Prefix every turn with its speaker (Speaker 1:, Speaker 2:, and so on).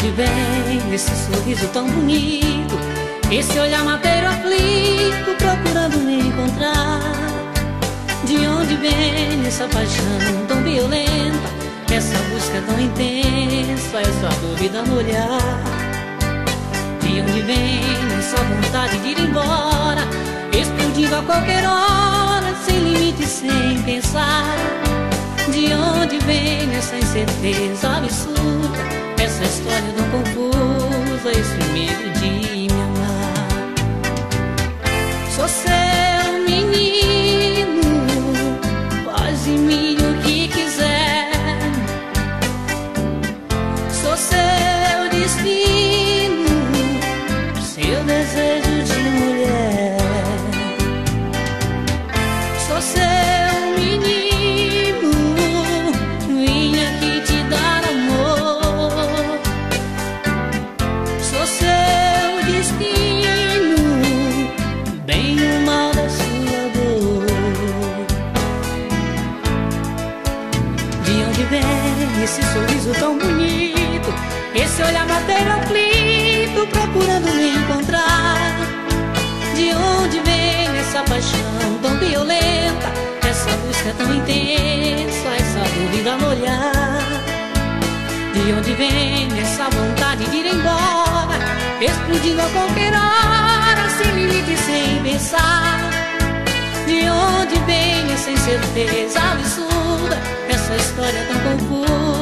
Speaker 1: onde vem esse sorriso tão bonito, esse olhar mateiro aflito, procurando me encontrar? De onde vem essa paixão tão violenta, essa busca tão intensa, essa dúvida no olhar? De onde vem essa vontade de ir embora, explodindo a qualquer hora, sem limite, sem pensar? De onde vem essa incerteza absurda, essa história tão confusa, esse medo de me amar? Sou seu menino, faz em mim o que quiser. Sou seu destino, seu desejo de mulher. Sou seu menino, vim aqui te dar amor. Sou seu destino, bem ou mal da sua dor. De onde vem esse sorriso tão bonito, esse olhar mateiro aflito, procurando me encontrar? De onde vem essa paixão tão violenta, essa busca tão intensa, essa dúvida no olhar? De onde vem essa vontade de ir embora, explodindo a qualquer hora, sem limite, sem pensar? De onde vem essa incerteza absurda, essa história tão confusa,